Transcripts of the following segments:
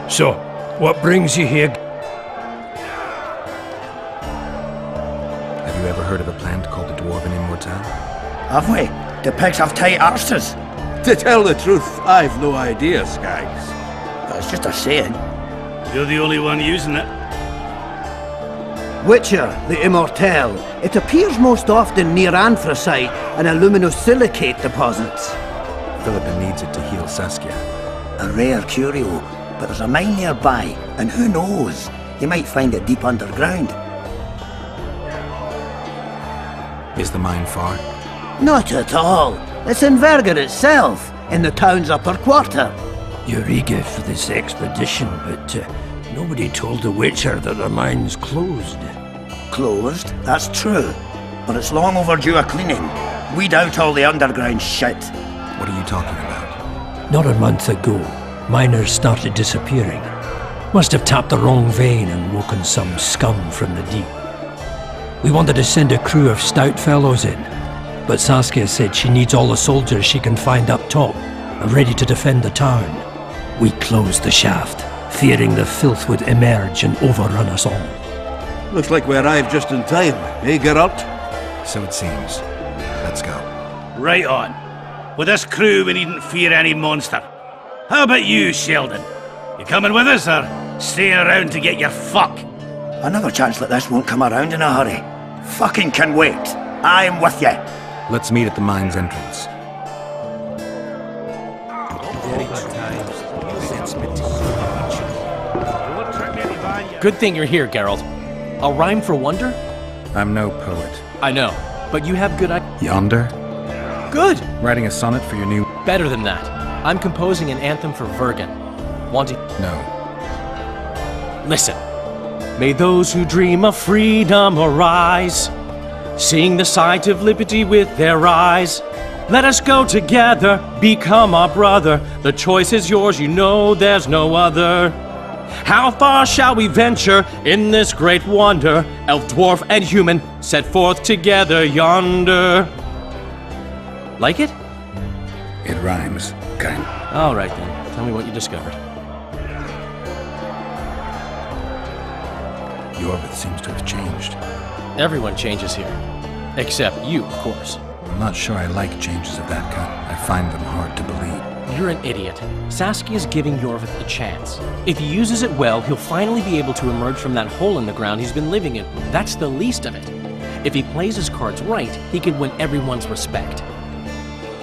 So, what brings you here? Have you ever heard of a plant called the Dwarven Immortelle? Have we? The pigs have tight arses. To tell the truth, I've no idea, Skaggs. That's just a saying. You're the only one using it. Witcher, the Immortelle. It appears most often near anthracite and aluminosilicate deposits. Philippa needs it to heal Saskia. A rare curio, but there's a mine nearby, and who knows? You might find it deep underground. Is the mine far? Not at all. It's in Verger itself, in the town's upper quarter. You're eager for this expedition, but nobody told the Witcher that the mine's closed. Closed, that's true. But it's long overdue a cleaning. Weed out all the underground shit. What are you talking about? Not a month ago, miners started disappearing. Must have tapped the wrong vein and woken some scum from the deep. We wanted to send a crew of stout fellows in, but Saskia said she needs all the soldiers she can find up top and ready to defend the town. We closed the shaft, fearing the filth would emerge and overrun us all. Looks like we arrived just in time, eh, Geralt? So it seems. Let's go. Right on. With this crew, we needn't fear any monster. How about you, Sheldon? You coming with us, or staying around to get your fuck? Another chance like this won't come around in a hurry. Fucking can wait. I'm with you. Let's meet at the mine's entrance. Good thing you're here, Geralt. A rhyme for wonder? I'm no poet. I know, but you have good ideas. Yonder? Good! Writing a sonnet for your new... Better than that. I'm composing an anthem for Vergen. Want to... No. Listen. May those who dream of freedom arise, seeing the sight of liberty with their eyes. Let us go together, become our brother. The choice is yours, you know there's no other. How far shall we venture in this great wonder? Elf, dwarf, and human set forth together yonder. Like it? It rhymes, kind. All right then, tell me what you discovered. Yorvith seems to have changed. Everyone changes here. Except you, of course. I'm not sure I like changes of that kind. I find them hard to believe. You're an idiot. Saskia's giving Yorvith a chance. If he uses it well, he'll finally be able to emerge from that hole in the ground he's been living in. That's the least of it. If he plays his cards right, he can win everyone's respect.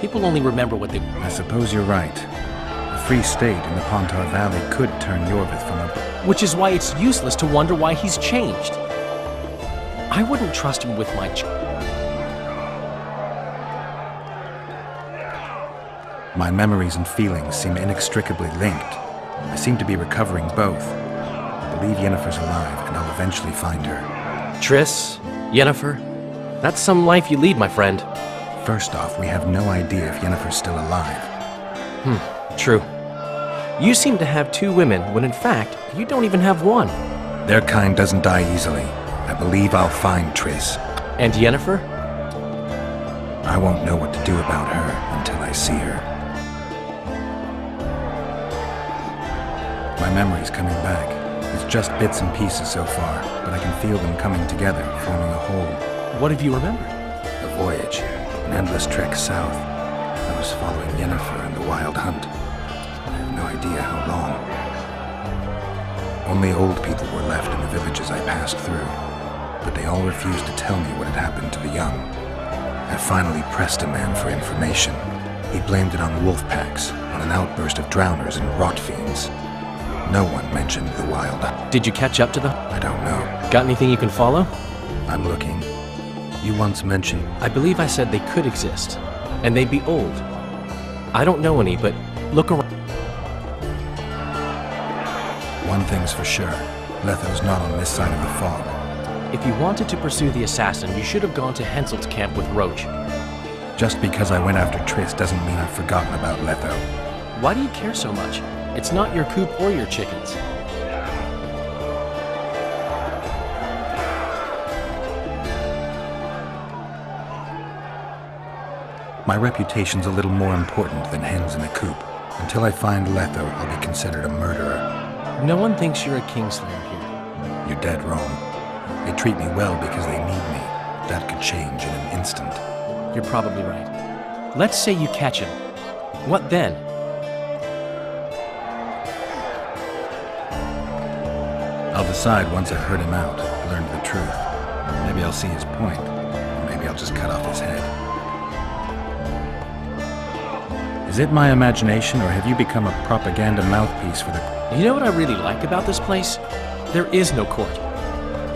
People only remember what they... I suppose you're right. A free state in the Pontar Valley could turn Yorvith from a... Which is why it's useless to wonder why he's changed. I wouldn't trust him with my... My memories and feelings seem inextricably linked. I seem to be recovering both. I believe Yennefer's alive, and I'll eventually find her. Triss, Yennefer, that's some life you lead, my friend. First off, we have no idea if Yennefer's still alive. True. You seem to have two women, when in fact, you don't even have one. Their kind doesn't die easily. I believe I'll find Triss. And Yennefer? I won't know what to do about her until I see her. My memory's coming back. It's just bits and pieces so far, but I can feel them coming together, forming a whole. What have you remembered? A voyage, an endless trek south. I was following Yennefer and the Wild Hunt. I have no idea how long. Only old people were left in the villages I passed through, but they all refused to tell me what had happened to the young. I finally pressed a man for information. He blamed it on wolf packs, on an outburst of drowners and rot fiends. No one mentioned the Wild Hunt. Did you catch up to them? I don't know. Got anything you can follow? I'm looking. You once mentioned... I believe I said they could exist, and they'd be old. I don't know any, but look around. One thing's for sure. Letho's not on this side of the fog. If you wanted to pursue the assassin, you should have gone to Henselt's camp with Roach. Just because I went after Triss doesn't mean I've forgotten about Letho. Why do you care so much? It's not your coop or your chickens. My reputation's a little more important than hens in a coop. Until I find Letho, I'll be considered a murderer. No one thinks you're a Kingslayer here. You're dead wrong. They treat me well because they need me. That could change in an instant. You're probably right. Let's say you catch him. What then? I'll decide once I've heard him out, learned the truth. Maybe I'll see his point, or maybe I'll just cut off his head. Is it my imagination, or have you become a propaganda mouthpiece for the... You know what I really like about this place? There is no court.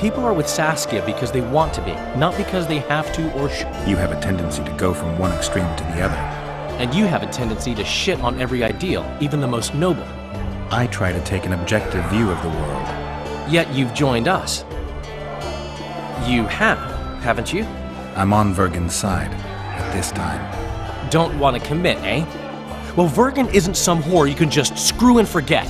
People are with Saskia because they want to be, not because they have to or should. You have a tendency to go from one extreme to the other. And you have a tendency to shit on every ideal, even the most noble. I try to take an objective view of the world. Yet you've joined us. You have, haven't you? I'm on Vergen's side, at this time. Don't want to commit, eh? Well, Vergen isn't some whore you can just screw and forget.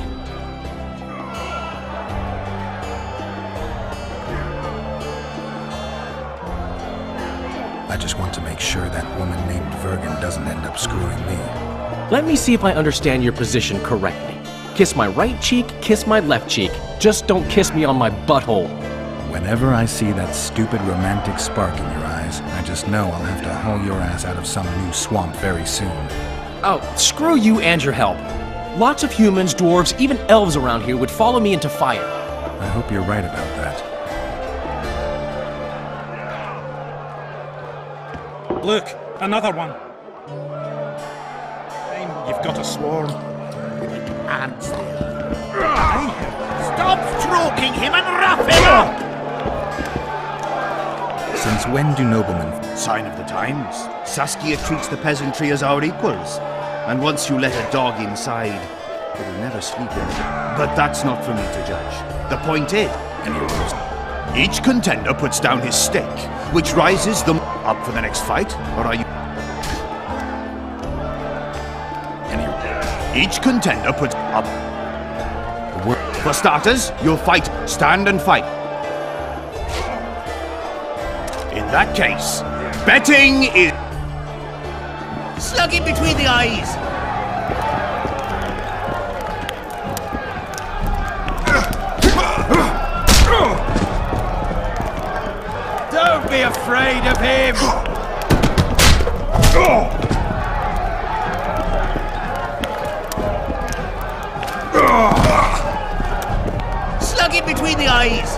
I just want to make sure that woman named Vergen doesn't end up screwing me. Let me see if I understand your position correctly. Kiss my right cheek, kiss my left cheek. Just don't kiss me on my butthole. Whenever I see that stupid romantic spark in your eyes, I just know I'll have to haul your ass out of some new swamp very soon. Oh, screw you and your help. Lots of humans, dwarves, even elves around here would follow me into fire. I hope you're right about that. Look, another one. You've got a swarm. Ants there. Stop stroking him and rough him up! Since when do noblemen... Sign of the times. Saskia treats the peasantry as our equals. And once you let a dog inside, it'll never sleep in. But that's not for me to judge. The point is, each contender puts down his stake, which rises them up for the next fight, or are you... Each contender puts up... For starters, you'll fight, stand and fight. In that case, betting is... Slug him between the eyes! Don't be afraid of him! Slug him between the eyes!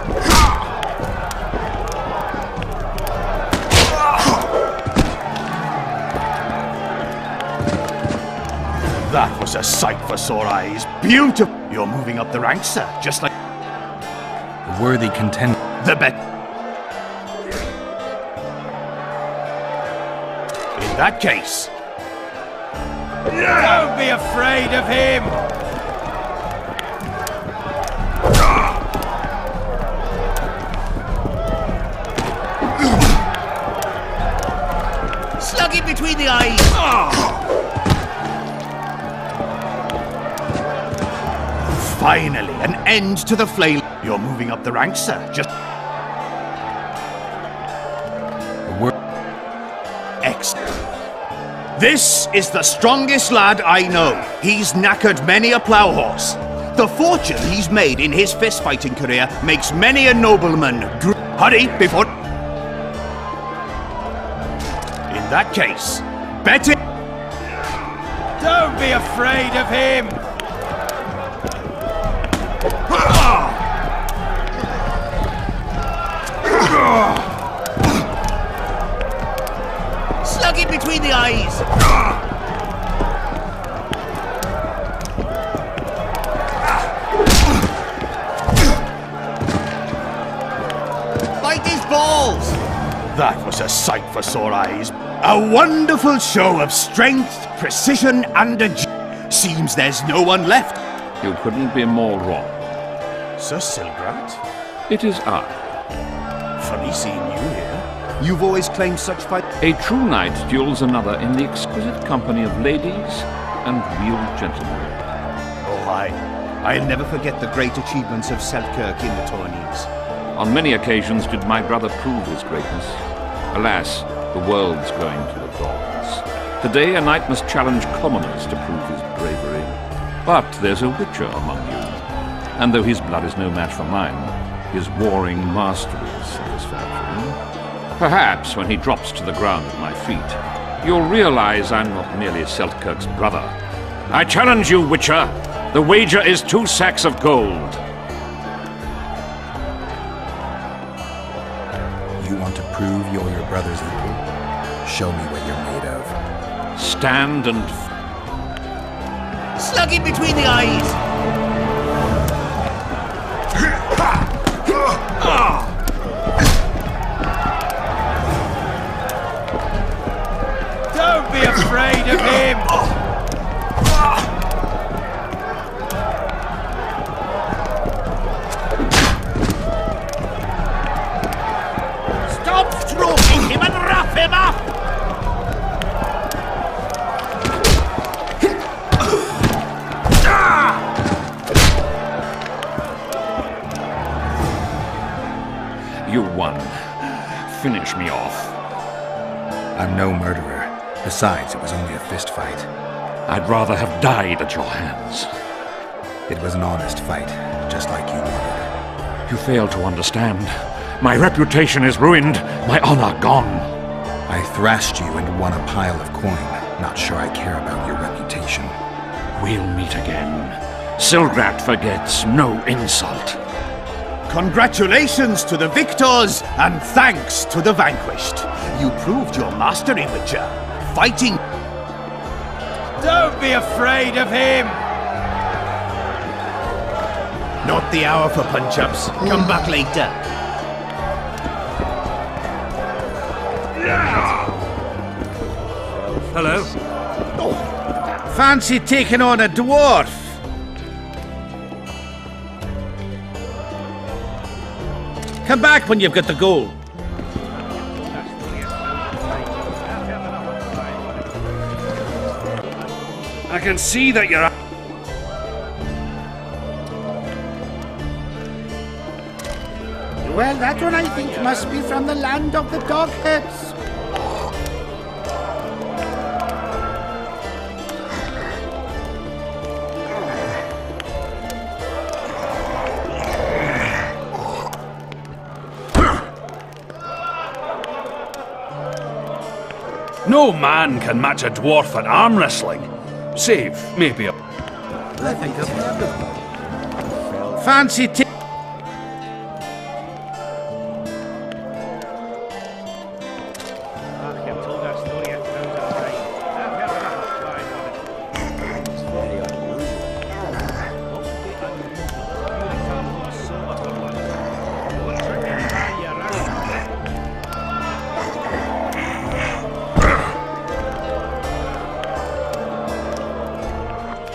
That was a sight for sore eyes. Beautiful! You're moving up the ranks, sir, just like... The worthy contender... The bet... In that case... Don't be afraid of him! Slug him between the eyes! Finally, an end to the flail. You're moving up the ranks, sir. Just... Excellent. This is the strongest lad I know. He's knackered many a plough horse. The fortune he's made in his fist-fighting career makes many a nobleman hurry before... In that case, bet it... Don't be afraid of him! Slug him between the eyes! Bite his balls! That was a sight for sore eyes. A wonderful show of strength, precision, and seems there's no one left. You couldn't be more wrong. Sir Silgrat? It is I. Funny seeing you here. You've always claimed such fight. A true knight duels another in the exquisite company of ladies and real gentlemen. Oh, I'll never forget the great achievements of Selkirk in the tourneys. On many occasions did my brother prove his greatness. Alas, the world's going to the gods. Today a knight must challenge commoners to prove his bravery. But there's a witcher among you. And though his blood is no match for mine, his warring mastery is satisfactory. Perhaps when he drops to the ground at my feet, you'll realize I'm not merely Seltkirk's brother. I challenge you, Witcher. The wager is 2 sacks of gold. You want to prove you're your brother's equal? Show me what you're made of. Stand and... Slug him between the eyes! Don't be afraid of him! Stop stroking him and rough him up! You won. Finish me off. I'm no murderer. Besides, it was only a fist fight. I'd rather have died at your hands. It was an honest fight, just like you wanted. You fail to understand. My reputation is ruined, my honor gone. I thrashed you and won a pile of coin. Not sure I care about your reputation. We'll meet again. Silgrat forgets no insult. Congratulations to the victors, and thanks to the vanquished. You proved your mastery, Witcher. Fighting... Don't be afraid of him! Not the hour for punch-ups. Come back later. Hello? Fancy taking on a dwarf? Come back when you've got the gold. I can see that you're... Well, that one I think must be from the land of the Dogheads. No man can match a dwarf at arm wrestling. Save, maybe a... I think I've heard of them. Fancy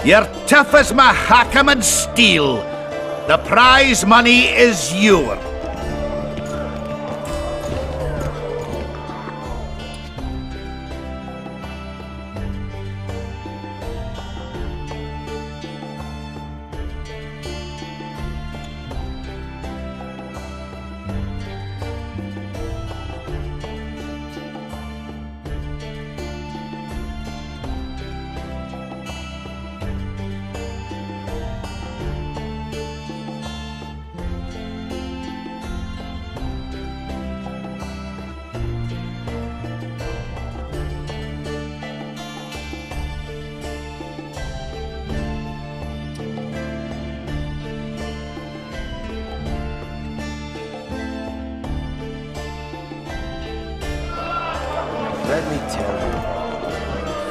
You're tough as Mahakam steel. The prize money is yours. Let me tell you, I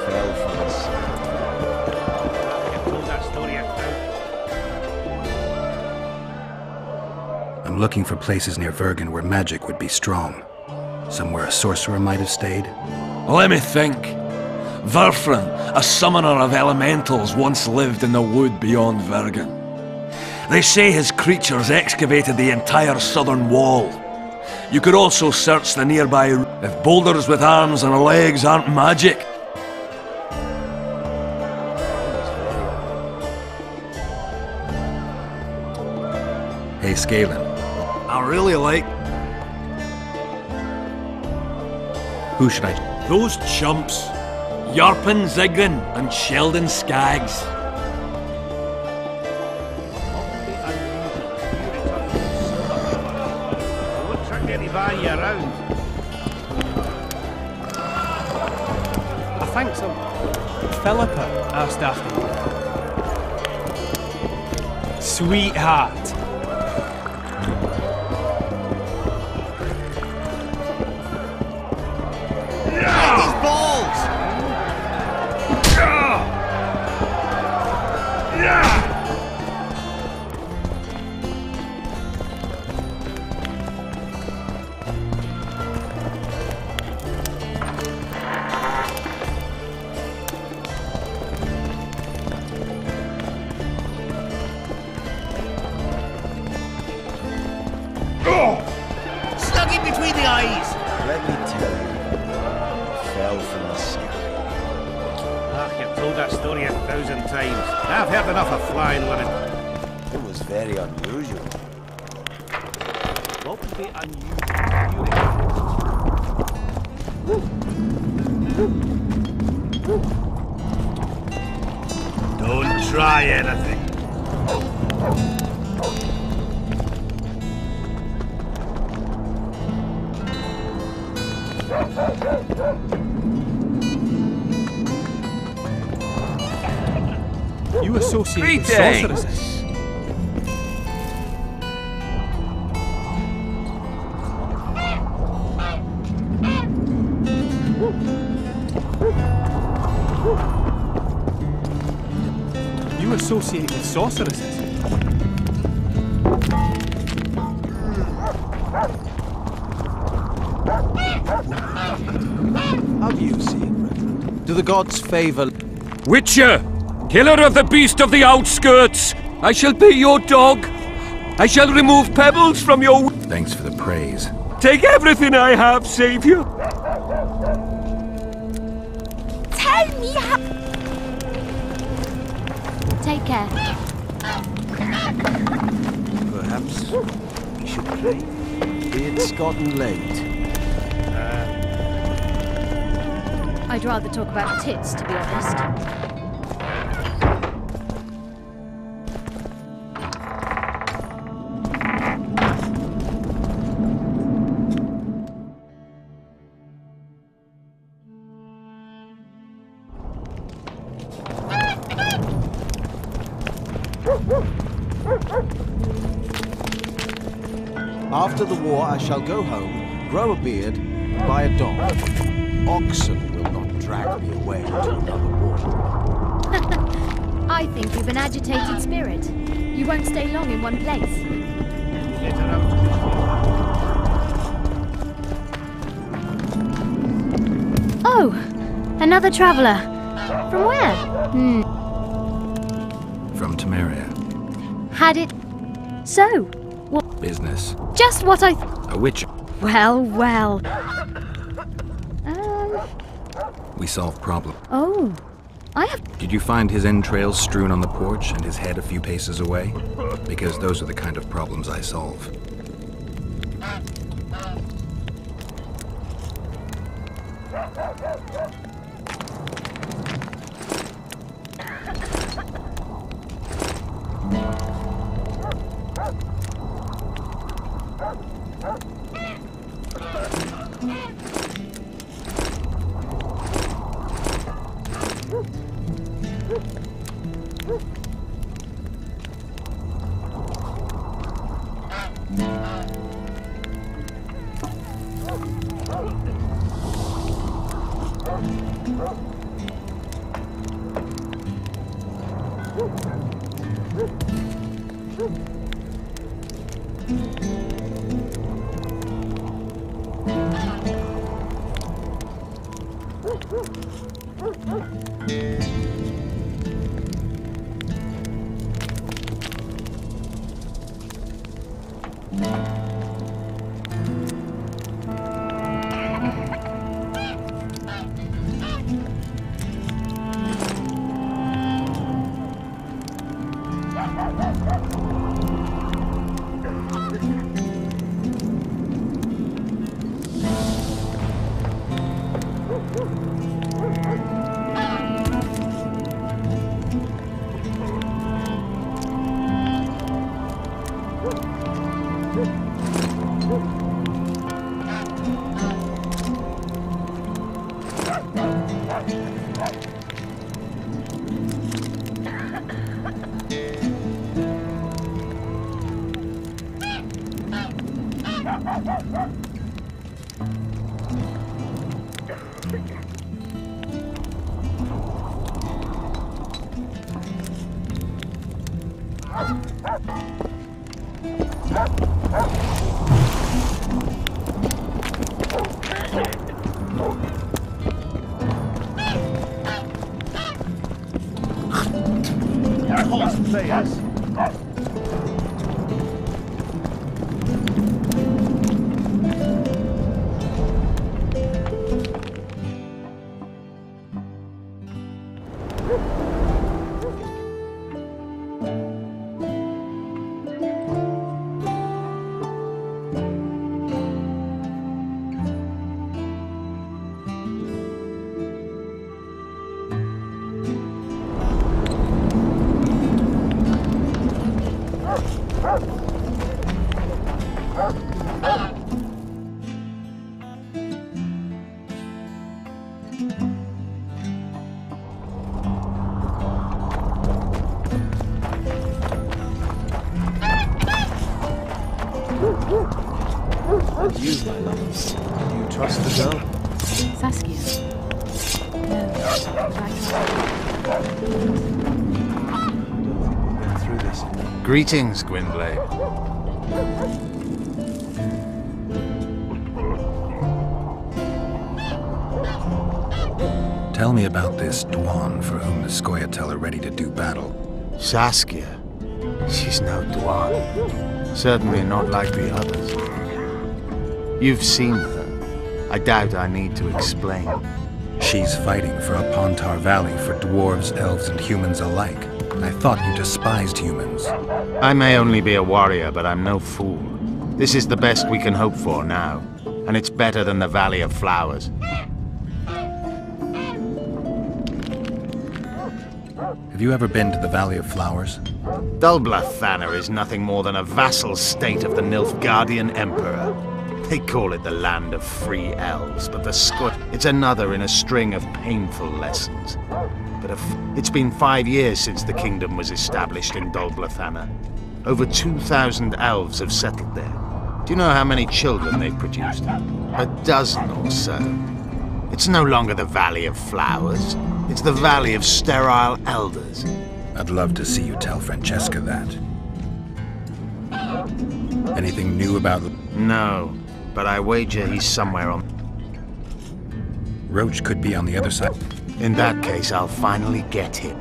fell from the sky. I've told that story I'm looking for places near Vergen where magic would be strong. Somewhere a sorcerer might have stayed. Let me think. Verfrin, a summoner of elementals, once lived in the wood beyond Vergen. They say his creatures excavated the entire southern wall. You could also search the nearby if boulders with arms and legs aren't magic. Hey, Scalen. I really like... Who should I... those chumps. Yarpen Zigrin and Sheldon Skaggs. van you around. I think so. Philippa asked after you. Sweetheart. These balls! Stuck in between the eyes! Let me tell you, it fell from the sky. Ah, you've told that story 1,000 times. I've heard enough of flying women. It was very unusual. What would be unusual? Don't try anything. You associate with sorceresses. You associate with sorceresses. Have you seen, Reverend? Do the gods favor... Witcher! Killer of the beast of the outskirts! I shall be your dog! I shall remove pebbles from your... Thanks for the praise. Take everything I have, Savior! Tell me how... Take care. Perhaps we should pray. It's gotten late. I'd rather talk about tits, to be honest. After the war, I shall go home, grow a beard, and buy a dog. Oxen will not drag me away to another war. I think you've an agitated spirit. You won't stay long in one place. Oh, another traveller. From where? From Temeria. Had it... So, what... Business. Just what I... A witcher. Well, well. We solve problem. Oh, I have... Did you find his entrails strewn on the porch and his head a few paces away? Because those are the kind of problems I solve. Horse players. And you, my love, do you trust the girl? Saskia? No, but I Get through this. Greetings, Gwynblade. Tell me about this Dwan for whom the Scoia'tael are ready to do battle. Saskia. She's no Dwan. Certainly not like the others. You've seen her. I doubt I need to explain. She's fighting for a Pontar Valley for dwarves, elves, and humans alike. I thought you despised humans. I may only be a warrior, but I'm no fool. This is the best we can hope for now, and it's better than the Valley of Flowers. Have you ever been to the Valley of Flowers? Dulblathanna is nothing more than a vassal state of the Nilfgaardian Emperor. They call it the land of free elves, but the it's another in a string of painful lessons. But it's been 5 years since the kingdom was established in Dulblathanna. Over 2,000 elves have settled there. Do you know how many children they've produced? A dozen or so. It's no longer the Valley of Flowers. It's the Valley of Sterile Elders. I'd love to see you tell Francesca that. Anything new about... No, but I wager he's somewhere on... Roach could be on the other side. In that case, I'll finally get him.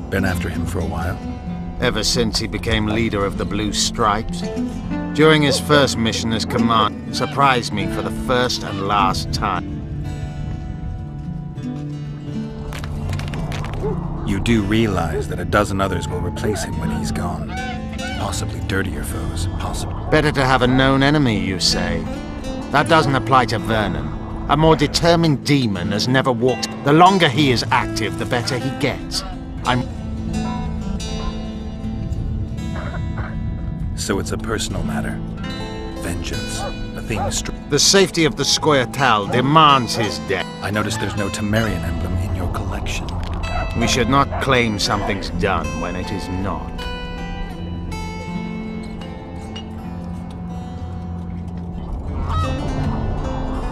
Been after him for a while? Ever since he became leader of the Blue Stripes. During his first mission as command, surprised me for the first and last time. You do realize that a dozen others will replace him when he's gone. Possibly dirtier foes, possibly. Better to have a known enemy, you say? That doesn't apply to Vernon. A more determined demon has never walked. The longer he is active, the better he gets. So it's a personal matter. Vengeance. A theme the safety of the Scoia'tael demands his death. I notice there's no Temerian emblem in your collection. We should not claim something's done when it is not.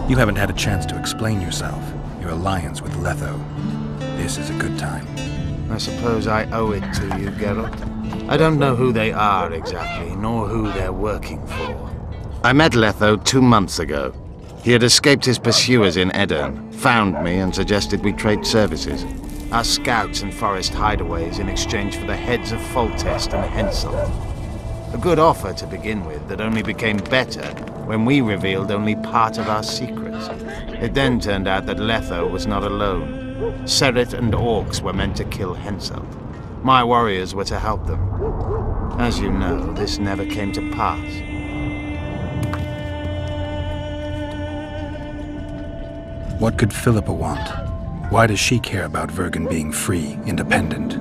You haven't had a chance to explain yourself. Your alliance with Letho. This is a good time. I suppose I owe it to you, Geralt. I don't know who they are exactly, nor who they're working for. I met Letho 2 months ago. He had escaped his pursuers in Edirn, found me and suggested we trade services. Our scouts and forest hideaways in exchange for the heads of Foltest and Hensel. A good offer to begin with that only became better when we revealed only part of our secrets. It then turned out that Letho was not alone. Serret and orcs were meant to kill Hensel. My warriors were to help them. As you know, this never came to pass. What could Philippa want? Why does she care about Vergen being free, independent?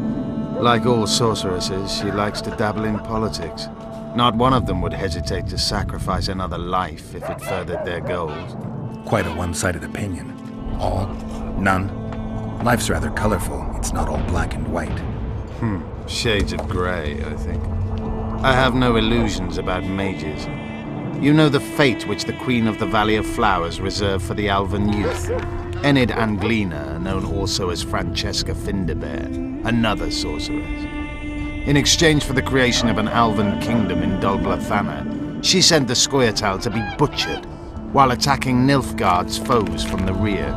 Like all sorceresses, she likes to dabble in politics. Not one of them would hesitate to sacrifice another life if it furthered their goals. Quite a one-sided opinion. All? None? Life's rather colorful. It's not all black and white. Shades of grey, I think. I have no illusions about mages. You know the fate which the Queen of the Valley of Flowers reserved for the Alvan youth. Enid Anglina, known also as Francesca Finderbear, another sorceress. In exchange for the creation of an Alvan kingdom in Dolglathana, she sent the Scoia'tael to be butchered, while attacking Nilfgaard's foes from the rear.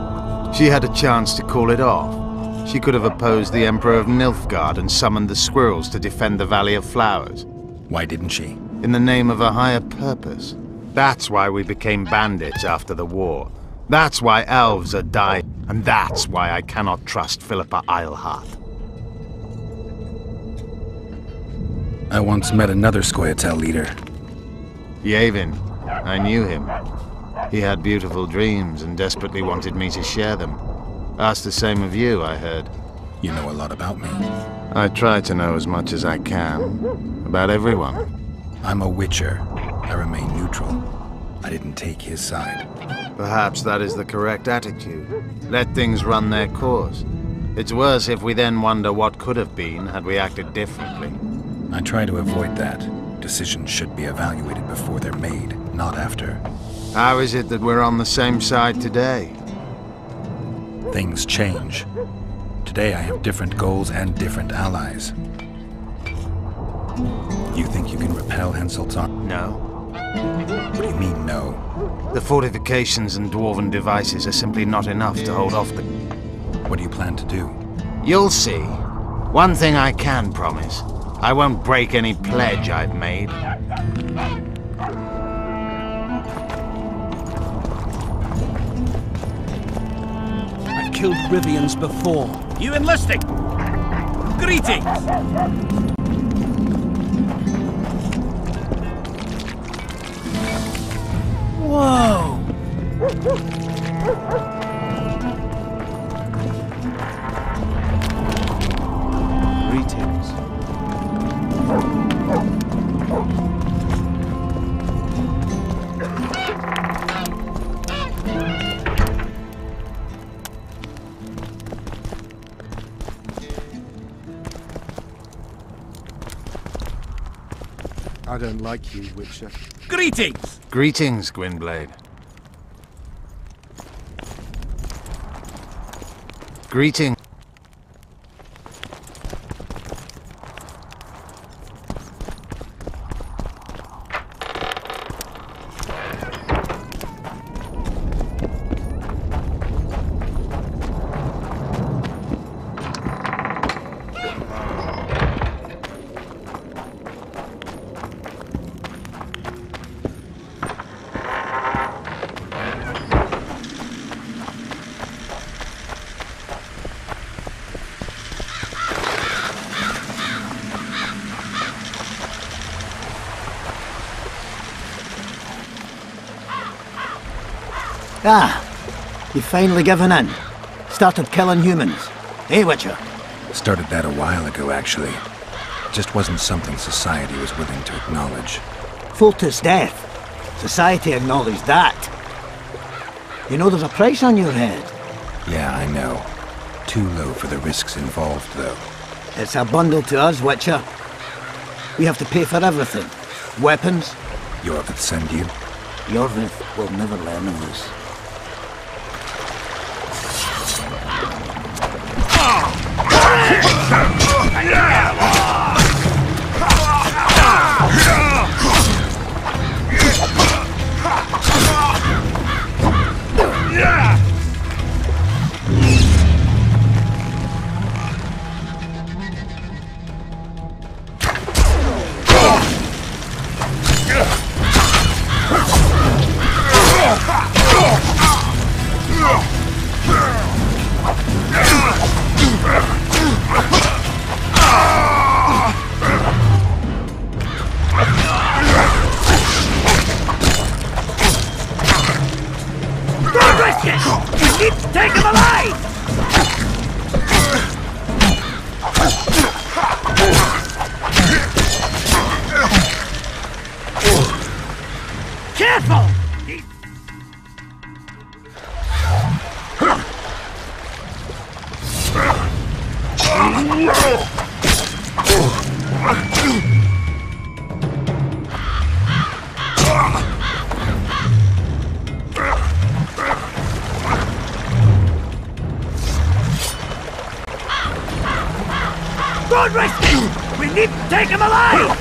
She had a chance to call it off. She could have opposed the Emperor of Nilfgaard and summoned the squirrels to defend the Valley of Flowers. Why didn't she? In the name of a higher purpose. That's why we became bandits after the war. That's why elves are dying. And that's why I cannot trust Philippa Eilhart. I once met another Scoia'tael leader. Yavin. I knew him. He had beautiful dreams and desperately wanted me to share them. Asked the same of you, I heard. You know a lot about me. I try to know as much as I can. About everyone. I'm a witcher. I remain neutral. I didn't take his side. Perhaps that is the correct attitude. Let things run their course. It's worse if we then wonder what could have been had we acted differently. I try to avoid that. Decisions should be evaluated before they're made, not after. How is it that we're on the same side today? Things change. Today I have different goals and different allies. You think you can repel Henselt's? No. What do you mean, no? The fortifications and dwarven devices are simply not enough to hold off the... What do you plan to do? You'll see. One thing I can promise. I won't break any pledge I've made. I've killed Rivians before. You enlisting? Greetings! Whoa! Greetings. I don't like you, Witcher. Greetings! Greetings, Gwynblade. Greetings. Ah, you've finally given in. Started killing humans. Hey, Witcher? Started that a while ago, actually. It just wasn't something society was willing to acknowledge. Foltest's death. Society acknowledged that. You know there's a price on your head. Yeah, I know. Too low for the risks involved, though. It's a bundle to us, Witcher. We have to pay for everything. Weapons. Yorvith send you? Yorvith will never learn of this. Take him alive! Careful! Don't risk it! We need to take him alive!